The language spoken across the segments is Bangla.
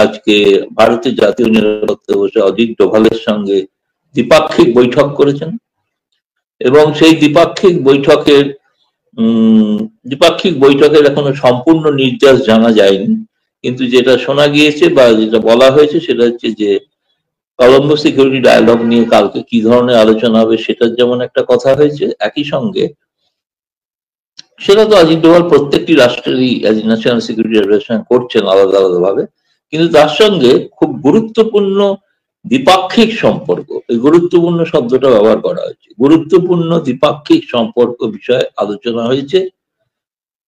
আজকে ভারতের জাতীয় নিরাপত্তা বসে অজিত ডোভালের সঙ্গে দ্বিপাক্ষিক বৈঠক করেছেন এবং সেই দ্বিপাক্ষিক বৈঠকের এখনো সম্পূর্ণ নির্যাস জানা যায়নি, কিন্তু যেটা শোনা গিয়েছে বা যেটা বলা হয়েছে সেটা হচ্ছে যে কলম্বো সিকিউরিটি ডায়ালগ নিয়ে কালকে কি ধরনের আলোচনা হবে সেটার যেমন একটা কথা হয়েছে, একই সঙ্গে সেটা তো অজিত ডোভাল প্রত্যেকটি রাষ্ট্রেরই ন্যাশনাল সিকিউরিটি অ্যাডভাইজার করছেন আলাদা আলাদা ভাবে, কিন্তু তার সঙ্গে খুব গুরুত্বপূর্ণ দ্বিপাক্ষিক সম্পর্ক, এই গুরুত্বপূর্ণ শব্দটা ব্যবহার করা হয়েছে, গুরুত্বপূর্ণ দ্বিপাক্ষিক সম্পর্ক বিষয়ে আলোচনা হয়েছে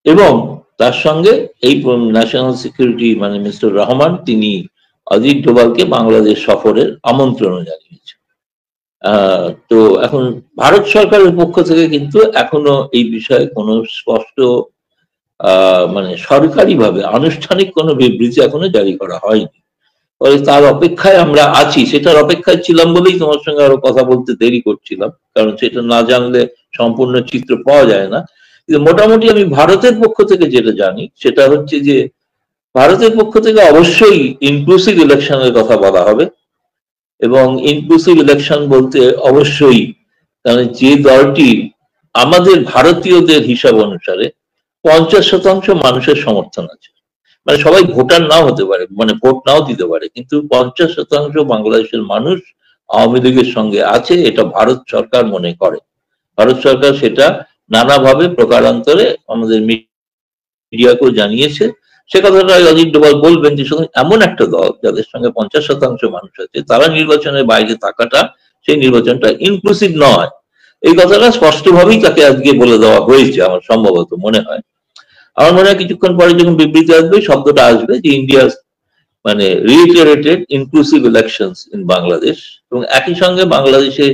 এবং তার সঙ্গে এই ন্যাশনাল সিকিউরিটি মানে মিস্টার রহমান তিনি অজিত ডোভালকে বাংলাদেশ সফরের আমন্ত্রণ জানিয়েছেন। তো এখন ভারত সরকারের পক্ষ থেকে কিন্তু এখনো এই বিষয়ে কোনো স্পষ্ট মানে সরকারিভাবে আনুষ্ঠানিক কোনো বিবৃতি এখনো জারি করা হয়নি, ফলে তার অপেক্ষায় আমরা আছি। সেটার অপেক্ষায় ছিলাম বলেই তোমার সঙ্গে আরো কথা বলতে দেরি করছিলাম, কারণ সেটা না জানলে সম্পূর্ণ চিত্র পাওয়া যায় না। কিন্তু মোটামুটি আমি ভারতের পক্ষ থেকে যেটা জানি সেটা হচ্ছে যে ভারতের পক্ষ থেকে অবশ্যই ইনক্লুসিভ ইলেকশনের কথা বলা হবে এবং ইনক্লুসিভ ইলেকশন বলতে অবশ্যই কারণ যে দলটি আমাদের ভারতীয়দের হিসাব অনুসারে 50% মানুষের সমর্থন আছে, মানে সবাই ভোটার নাও হতে পারে, মানে ভোট নাও দিতে পারে, কিন্তু 50% বাংলাদেশের মানুষ আওয়ামী লীগের সঙ্গে আছে, এটা ভারত সরকার মনে করে। ভারত সরকার সেটা নানাভাবে প্রকারান্তরে আমাদের মিডিয়াকেও জানিয়েছে। সে কথাটা অজিত ডোভাল বলবেন যে শুধু এমন একটা দল যাদের সঙ্গে 50% মানুষ আছে তারা নির্বাচনের বাইরে থাকাটা, সেই নির্বাচনটা ইনক্লুসিভ নয়, এই কথাটা স্পষ্টভাবেই তাকে আজকে বলে দেওয়া হয়েছে আমার সম্ভবত মনে হয়। আমার মনে হয় কিছুক্ষণ পরে যখন বিবৃতি আসবে শব্দটা আসবে যে ইন্ডিয়া মানে রিইটারেটেড ইনক্লুসিভ ইলেকশনস ইন বাংলাদেশ, এবং একই সঙ্গে বাংলাদেশে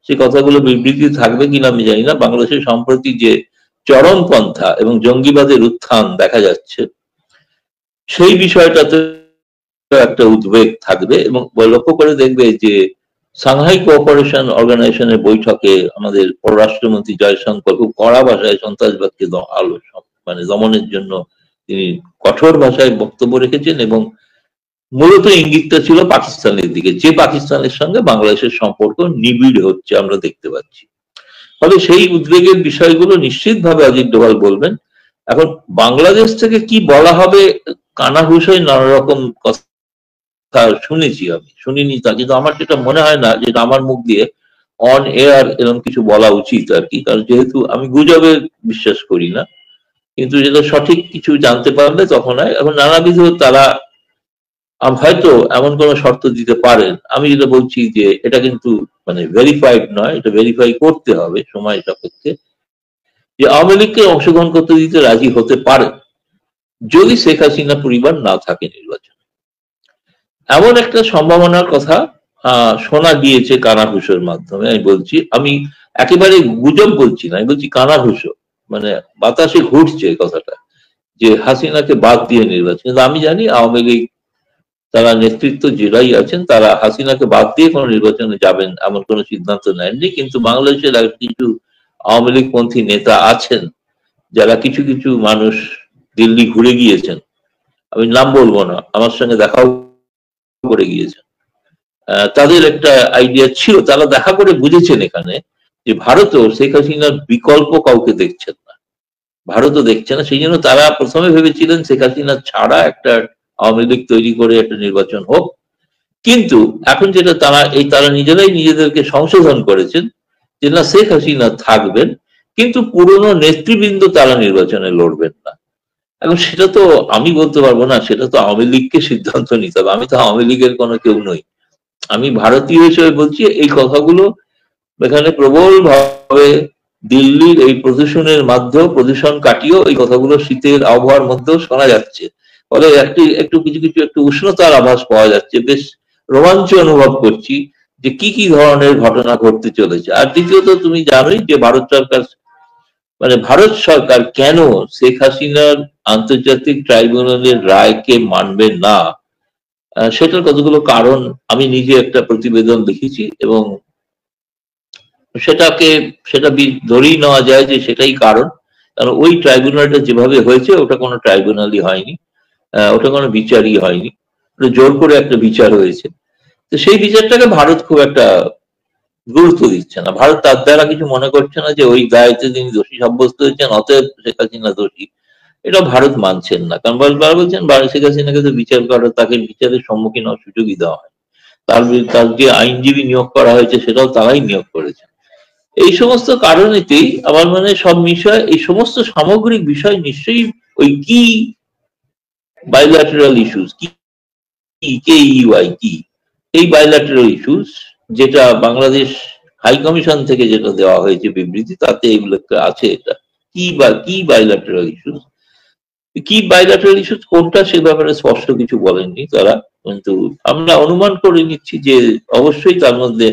সে কথাগুলো বিবৃতি থাকবে কিনা আমি জানি না। বাংলাদেশের সম্প্রতি যে চরমপন্থা এবং জঙ্গিবাদের উত্থান দেখা যাচ্ছে সেই বিষয়টাতে একটা উদ্বেগ থাকবে এবং লক্ষ্য করে দেখবে যে সাংহাই কোঅপারেশন অর্গানাইজেশনের বৈঠকে আমাদের পররাষ্ট্রমন্ত্রী জয়শঙ্কর খুব কড়া ভাষায় সন্ত্রাসবাদকে মানে দমনের জন্য তিনি কঠোর ভাষায় বক্তব্য রেখেছেন এবং মূলত ইঙ্গিতটা ছিল পাকিস্তানের দিকে, যে পাকিস্তানের সঙ্গে বাংলাদেশের সম্পর্ক নিবিড় হচ্ছে আমরা দেখতে পাচ্ছি। ফলে সেই উদ্বেগের বিষয়গুলো নিশ্চিতভাবে অজিত ডোভাল বলবেন। এখন বাংলাদেশ থেকে কি বলা হবে কানাঘুষোয় নানা রকম কথা শুনেছি, আমি শুনিনি তা, কিন্তু আমার যেটা মনে হয় না যেটা আমার মুখ দিয়ে অন এয়ার এরকম কিছু বলা উচিত আর কি, কারণ যেহেতু আমি গুজবে বিশ্বাস করি না, কিন্তু যেটা সঠিক কিছু জানতে পারলে তখন হয়। এখন নানাবিধ তারা হয়তো এমন কোন শর্ত দিতে পারেন, আমি যেটা বলছি যে এটা কিন্তু মানে ভেরিফাইড নয়, এটা ভেরিফাই করতে হবে সময় সাপেক্ষে, যে আওয়ামী লীগকে অংশগ্রহণ করতে দিতে রাজি হতে পারে যদি শেখ হাসিনা পরিবার না থাকে নির্বাচনে। এমন একটা সম্ভাবনার কথা শোনা গিয়েছে কানাঘুষোর মাধ্যমে। আমি বলছি, আমি একেবারে গুজব বলছি না, আমি বলছি কানাঘুষো, মানে বাতাসে ঘুরছে কথাটা যে হাসিনাকে বাদ দিয়ে নির্বাচন। কিন্তু আমি জানি আওয়ামী লীগ তারা নেতৃত্ব যারাই আছেন তারা হাসিনাকে বাদ দিয়ে কোনো নির্বাচনে যাবেন এমন কোনো সিদ্ধান্ত নেননি, কিন্তু বাংলাদেশের কিছু আওয়ামী লীগ পন্থী নেতা আছেন যারা কিছু কিছু মানুষ দিল্লি ঘুরে গিয়েছেন, আমি নাম বলবো না, আমার সঙ্গে দেখাও করে গিয়েছেন। তাদের একটা আইডিয়া ছিল, তারা দেখা করে বুঝেছেন এখানে যে ভারতও শেখ হাসিনার বিকল্প কাউকে দেখছেন না, ভারতও দেখছে না, সেই জন্য তারা প্রথমে ভেবেছিলেন শেখ হাসিনা ছাড়া একটা আওয়ামী লীগ তৈরি করে একটা নির্বাচন হোক। কিন্তু এখন যেটা তারা নিজেরাই নিজেদেরকে সংশোধন করেছেন যে না, শেখ হাসিনা থাকবেন কিন্তু পুরনো নেতৃবৃন্দ তারা নির্বাচনে লড়বেন না। এখন সেটা তো আমি বলতে পারবো না, সেটা তো আওয়ামী লীগকে সিদ্ধান্ত নিতে হবে, আমি তো আওয়ামী লীগের কোনো কেউ নই। আমি ভারতীয় হিসেবে বলছি এই কথাগুলো এখানে প্রবল ভাবে দিল্লির এই প্রদূষণ কাটিয়েও এই কথাগুলো শীতের আবহাওয়ার মধ্যেও শোনা যাচ্ছে, ফলে একটু কিছু উষ্ণতার আভাস পাওয়া যাচ্ছে, বেশ রোমাঞ্চ অনুভব করছি যে কি কি ধরনের ঘটনা ঘটতে চলেছে। আর দ্বিতীয়ত তুমি জানোই যে ভারত সরকার কেন শেখ হাসিনার আন্তর্জাতিক ট্রাইব্যুনালের রায়কে মানবে না, সেটার কতগুলো কারণ আমি নিজে একটা প্রতিবেদন লিখেছি এবং সেটা ধরেই নেওয়া যায় যে সেটাই কারণ। কারণ ওই ট্রাইব্যুনালটা যেভাবে হয়েছে ওটা কোনো ট্রাইব্যুনালই হয়নি, ওটা কোনো বিচারই হয়নি। জোর করে একটা বিচার হয়েছে। তো সেই বিচারটাকে ভারত খুব একটা গুরুত্ব দিচ্ছে না। ভারত তার দ্বারা কিছু মনে করছে না যে ওই দায়িত্বে তিনি দোষী সাব্যস্ত হয়েছেন, অতএব শেখ হাসিনা দোষী। এটা ভারত মানছেন না, কারণ বারবার বলছেন শেখ হাসিনাকে তো বিচার করা, তাকে বিচারের সম্মুখীন হওয়ার সুযোগই দেওয়া হয়। তার যে আইনজীবী নিয়োগ করা হয়েছে সেটাও তারাই নিয়োগ করেছে। এই সমস্ত কারণেতেই আমার মনে সব বিষয়, এই সমস্ত সামগ্রিক বিষয় নিশ্চয়ই ওই কি বাইল্যাটারাল ইস্যুস, কি KEY কি এই বাইল্যাটারাল ইস্যুস, যেটা বাংলাদেশ হাই কমিশন থেকে যেটা দেওয়া হয়েছে বিবৃতি, তাতে এগুলো আছে। এটা কি বাইল্যাটারাল ইস্যুস, কি বাইল্যাটারাল ইস্যুস কোনটা সে ব্যাপারে স্পষ্ট কিছু বলেননি তারা, কিন্তু আমরা অনুমান করে নিচ্ছি যে অবশ্যই তার মধ্যে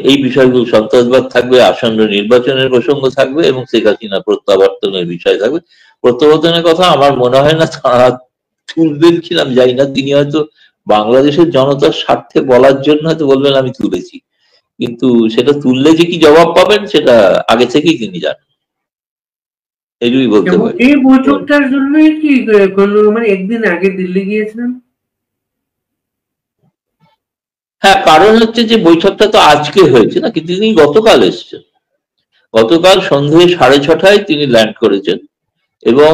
এই বিষয়গুলো, সন্ত্রাসবাদ থাকবে, আসন্ন নির্বাচনের প্রসঙ্গ থাকবে এবং শেখ হাসিনা প্রত্যাবর্তনের বিষয় থাকবে। প্রত্যাবর্তনের কথা আমার মনে হয় না তারা তুলবেন কিনা আমি জানি না। তিনি হয়তো বাংলাদেশের জনতার স্বার্থে বলার জন্য হয়তো বলবেন আমি তুলেছি, কিন্তু সেটা তুললে যে কি জবাব পাবেন সেটা আগে থেকেই তিনি জানেন, এইটুকুই বলতে পারি। এই বৈঠকটার জন্যই কি মানে একদিন আগে দিল্লি গিয়েছিলেন? হ্যাঁ, কারণ হচ্ছে যে বৈঠকটা তো আজকে হয়েছে না, কিন্তু তিনি গতকাল এসছেন। গতকাল সন্ধ্যে 6:30টায় তিনি ল্যান্ড করেছেন এবং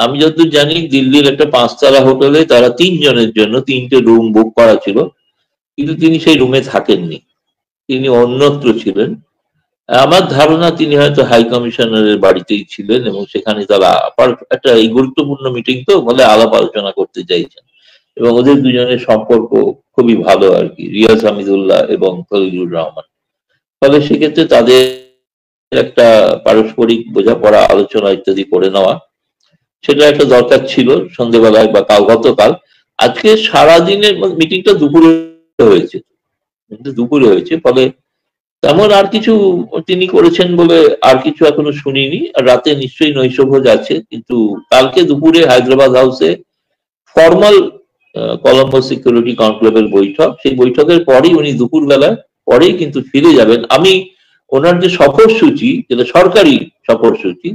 আমি যতদূর জানি দিল্লির একটা 5 তারা হোটেলে তারা 3 জনের জন্য 3টে রুম বুক করা ছিল, কিন্তু তিনি সেই রুমে থাকেননি, তিনি অন্যত্র ছিলেন। আমার ধারণা তিনি হয়তো হাই কমিশনারের বাড়িতেই ছিলেন এবং সেখানে তারা একটা এই গুরুত্বপূর্ণ মিটিং তো বলে আলাপ আলোচনা করতে চাইছেন এবং ওদের দুজনের সম্পর্ক খুবই ভালো আর কি, রিয়াজ হামিদুল্লাহ এবং খলিলুর রহমান। ফলে সেক্ষেত্রে তাদের একটা পারস্পরিক বোঝাপড়া, আলোচনা ইত্যাদি করে নেওয়া, সেটা একটা দরকার ছিল সন্ধ্যেবেলায় বা গতকাল। আজকে সারাদিনের মিটিংটা দুপুরে হয়েছে, ফলে তেমন আর কিছু তিনি করেছেন বলে আর কিছু এখনো শুনিনি। রাতে নিশ্চয়ই নৈশভোজ আছে, কিন্তু কালকে দুপুরে হায়দ্রাবাদ হাউসে ফর্মাল কলম্বো সিকিউরিটি কনক্লেভের বৈঠক, সেই বৈঠকের পরেই উনি দুপুর বেলায় পরেই কিন্তু ফিরে যাবেন। আমি ওনার যে সফরসূচি, যেটা সরকারি সফরসূচি,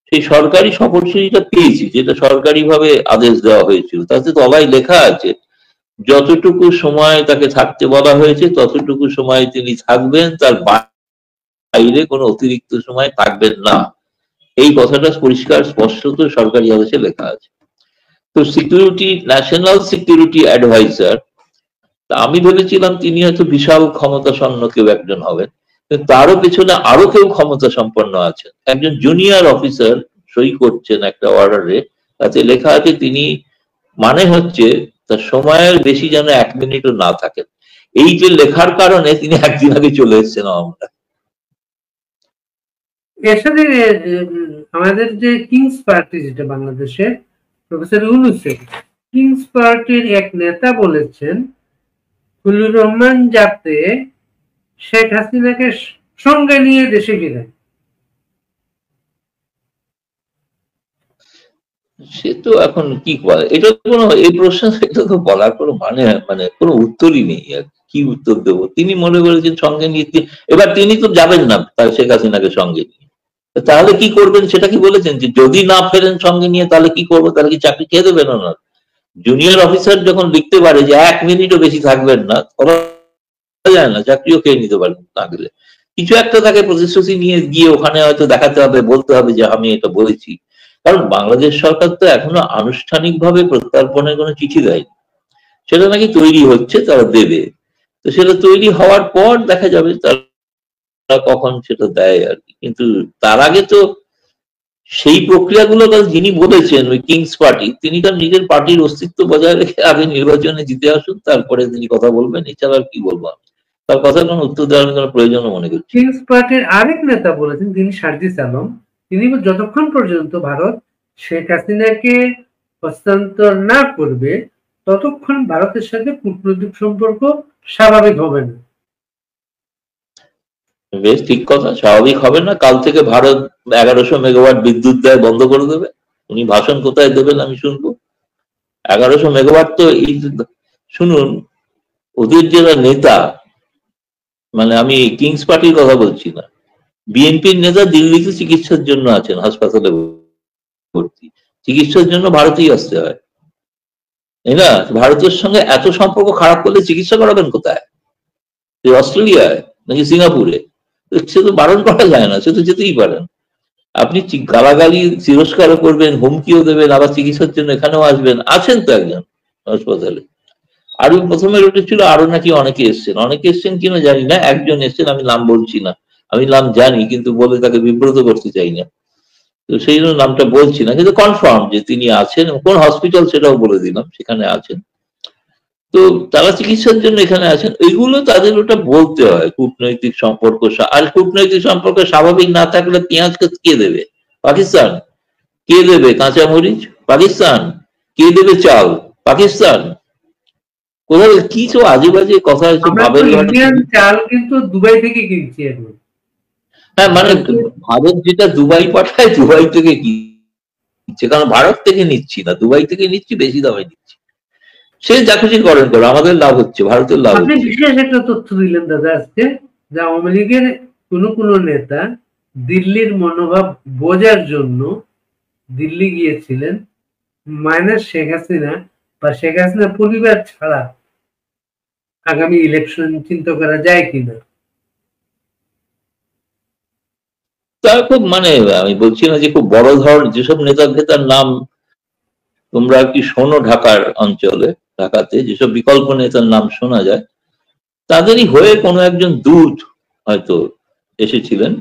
সেই সরকারি সফরসূচিটা পেয়েছি, যেটা সরকারি ভাবে আদেশ দেওয়া হয়েছিল, তাতে তলায় লেখা আছে যতটুকু সময় তাকে থাকতে বলা হয়েছে ততটুকু সময় তিনি থাকবেন, তার বাইরে কোনো অতিরিক্ত সময় থাকবেন না। এই কথাটা পরিষ্কার স্পষ্টত সরকারি আদেশে লেখা আছে। তো ন্যাশনাল সিকিউরিটি অ্যাডভাইজার, আমি ভেবেছিলাম তিনি হয়তো বিশাল ক্ষমতাসম্পন্ন কেউ একজন হবেন, কিন্তু তারও পেছনে আরো কেউ ক্ষমতা সম্পন্ন আছেন। একজন জুনিয়র অফিসার সই করছেন একটা অর্ডারে, তাতে লেখা আছে তিনি, মানে হচ্ছে তার সময়ের বেশি যেন 1 মিনিটও না থাকেন। এই যে লেখার কারণে তিনি একদিন আগে চলে এসেছেন আমরা। এর সাথে আমাদের যে কিংস পার্টি যেটা বাংলাদেশে, প্রফেসর ইউনূসের কিংস পার্টির এক নেতা বলেছেন খলিলুর রহমান যাতে শেখ হাসিনাকে সঙ্গে নিয়ে দেশে গেলেন। সে তো এখন কি বলে, এটা কোনো এই প্রশ্ন, এটা তো বলার কোনো মানে কোনো উত্তরই নেই। আর কি উত্তর দেবো? তিনি মনে করেছেন সঙ্গে নিয়ে, এবার তিনি তো যাবেন না তার শেখ হাসিনাকে সঙ্গে নিয়ে, তাহলে কি করবেন সেটা কি বলেছেন? যে যদি না ফেরেন সঙ্গে নিয়ে তাহলে কি করবো? তাহলে কি চাকরি খেয়ে দেবেন ওনার? জুনিয়র অফিসার যখন লিখতে পারে যে 1 মিনিটও বেশি থাকবেন না, করা যায় না, চাকরিও খেয়ে নিতে পারেন না গেলে। কিছু একটা তাকে প্রতিশ্রুতি নিয়ে গিয়ে ওখানে হয়তো দেখাতে হবে, বলতে হবে যে আমি এটা বলেছি। কারণ বাংলাদেশ সরকার তো এখনো আনুষ্ঠানিকভাবে প্রত্যর্পণের কোনো চিঠি দেয়নি, সেটা নাকি তৈরি হচ্ছে, তারা দেবে। তো সেটা তৈরি হওয়ার পর দেখা যাবে তারা কখন সেটা দেয় আর কি। কিন্তু তার আগে তো সেই প্রক্রিয়াগুলো যিনি বলেছেন, ওই কিংস পার্টি, তিনি তার নিজের পার্টির অস্তিত্ব বজায় রেখে আগে নির্বাচনে জিতে আসুন, তারপরে তিনি কথা বলবেন। এছাড়া আর কি বলবো আমি, তার কথার কোনো উত্তর দেওয়ার কোনো প্রয়োজন মনে করছি। কিংস পার্টির আরেক নেতা বলেছেন, তিনি সার্জিস আলম, তিনি যতক্ষণ পর্যন্ত ভারত শেখ হাসিনাকে হস্তান্তর না করবে ততক্ষণ ভারতের সাথে কূটনৈতিক সম্পর্ক স্বাভাবিক হবে না। বেশ ঠিক কথা, স্বাভাবিক হবে না। কাল থেকে ভারত 1100 মেগাওয়াট বিদ্যুৎ দেয় বন্ধ করে দেবে। উনি ভাষণ কোথায় দেবেন আমি শুনবো? 1100 মেগাওয়াট তো এই, শুনুন, ওদের যারা নেতা, মানে আমি কিংস পার্টির কথা বলছি না, বিএনপির নেতা দিল্লিতে চিকিৎসার জন্য আছেন, হাসপাতালে ভর্তি, চিকিৎসার জন্য ভারতেই আসতে হয়। তাই না? ভারতের সঙ্গে এত সম্পর্ক খারাপ করলে চিকিৎসা করাবেন কোথায়? অস্ট্রেলিয়ায় নাকি সিঙ্গাপুরে? সে তো বারণ করা যায় না, সে তো যেতেই পারেন। আপনি গালাগালি তিরস্কারও করবেন, হুমকিও দেবেন, আবার চিকিৎসার জন্য এখানেও আসবেন। আছেন তো একজন হাসপাতালে। আরো প্রথমে উঠেছিল আরো নাকি অনেকে এসছেন কিনা জানি না, একজন এসছেন, আমি নাম বলছি না, আমি নাম জানি কিন্তু বলে তাকে বিব্রত করতে চাই না, তো সেই জন্য নামটা বলছি না, কিন্তু কনফার্ম যে তিনি আছেন, কোন হসপিটাল সেটাও বলে দিলাম, সেখানে আছেন। তো তারা চিকিৎসার জন্য এখানে আছেন। এইগুলো তাদের ওটা বলতে হয়, কূটনৈতিক সম্পর্ক। আর কূটনৈতিক সম্পর্ক স্বাভাবিক না থাকলে পেঁয়াজকে কে দেবে? পাকিস্তান। কে দেবে কাঁচামরিচ? পাকিস্তান। কে দেবে চাল? পাকিস্তান। কোথাও কি সব আজে বাজে কথা হচ্ছে, ভাবের ইন্ডিয়ান চাল কিন্তু দুবাই থেকে কিনছি এখন। হ্যাঁ, মানে ভারত যেটা দুবাই পাঠায়, দুবাই থেকে কিনছে, কারণ ভারত থেকে নিচ্ছি না, দুবাই থেকে নিচ্ছি, বেশি দামে নিচ্ছি। সে যা খুশি করেন করো, আমাদের লাভ হচ্ছে, ভারতের লাভ হচ্ছে। আপনি বিশেষ একটা তথ্য দিলেন দাদা আজকে, যে আওয়ামী লীগের কোন নেতা দিল্লির মনোভাব বোঝার জন্য দিল্লি গিয়েছিলেন, মাইনাস শেখ হাসিনা বা শেখ হাসিনা পরিবার ছাড়া আগামী ইলেকশন চিন্তা করা যায় কিনা? তা খুব, মানে আমি বলছি না যে খুব বড় ধরনের যেসব নেতা ফেতার নাম তোমরা কি শোনো ঢাকার অঞ্চলে, ঢাকাতে যেসব বিকল্প নেতার নাম শোনা যায়, তাদেরই হয়ে কোনো একজন দূত হয়তো এসেছিলেন,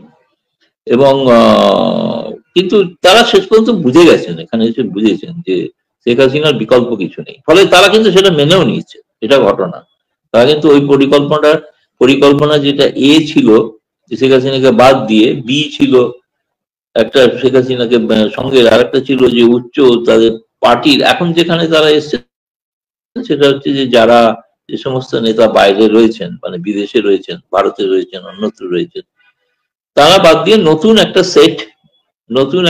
এবং কিন্তু তারা শেষ পর্যন্ত বুঝে গেছেন, এখানে এসে বুঝেছেন যে শেখ হাসিনার বিকল্প কিছু নেই, ফলে তারা কিন্তু সেটা মেনেও নিয়েছে। এটা ঘটনা, তারা কিন্তু ওই পরিকল্পনা যেটা এ ছিল যে শেখ হাসিনাকে বাদ দিয়ে, বি ছিল একটা শেখ হাসিনাকে সঙ্গে, আরেকটা ছিল যে উচ্চ তাদের পার্টির, এখন যেখানে তারা এসছে সেটা হচ্ছে যে যারা যে সমস্ত নেতা বাইরে রয়েছেন, মানে বিদেশে রয়েছেন, ভারতে রয়েছেন, অন্যত্র রয়েছেন, তারা বাদ দিয়ে নতুন একটা সেট, নতুন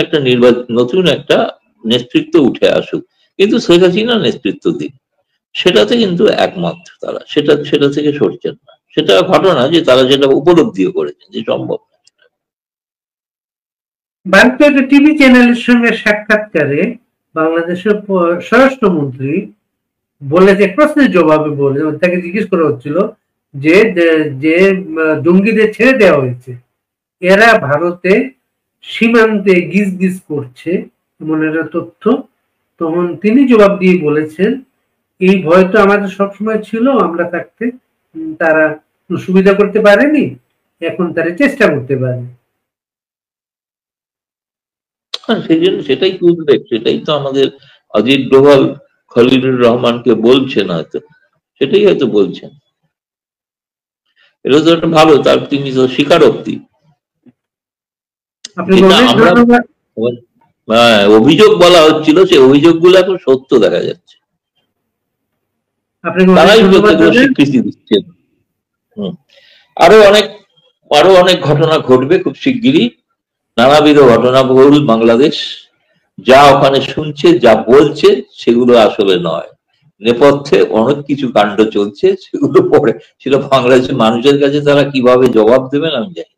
একটা নেতৃত্ব উঠে আসুক, কিন্তু শেখ হাসিনা নেতৃত্ব দিন, সেটাতে কিন্তু একমত তারা, সেটা থেকে সরছেন না। সেটা ঘটনা যে তারা যেটা উপলব্ধিও করেছেন যে সম্ভব। ভারতীয় একটা টিভি চ্যানেলের সঙ্গে সাক্ষাৎকারে বাংলাদেশের স্বরাষ্ট্রমন্ত্রী বলেছে, প্রশ্নের জবাবে বলে, তাকে জিজ্ঞেস করা হচ্ছিল যে যে জঙ্গিদের ছেড়ে দেওয়া হয়েছে, এরা ভারতে সীমান্তে গিজ করছে, এমন একটা তথ্য। তখন তিনি জবাব দিয়ে বলেছেন, এই ভয় তো আমাদের সবসময় ছিল, আমরা থাকতে তারা সুবিধা করতে পারেনি, এখন তারা চেষ্টা করতে পারে। সেই জন্য সেটাই তো উদ্বেগ, সেটাই তো আমাদের অজিত ডোভাল খলিলুর রহমানকে বলছেন, হয়তো সেটাই হয়তো বলছেন। এটা তো একটা ভালো, তার তিনি তো স্বীকারোক্তি। অভিযোগ বলা হচ্ছিল, সেই অভিযোগগুলো এখন সত্য দেখা যাচ্ছে, তারাই স্বীকৃতি দিচ্ছেন। আরো অনেক ঘটনা ঘটবে খুব শিগগিরই, নানাবিধ ঘটনাবহুল বাংলাদেশ। যা ওখানে শুনছে, যা বলছে, সেগুলো আসলে নয়, নেপথ্যে অনেক কিছু কাণ্ড চলছে, সেগুলো পরে সেটা বাংলাদেশের মানুষের কাছে তারা কিভাবে জবাব দেবেন আমি জানি।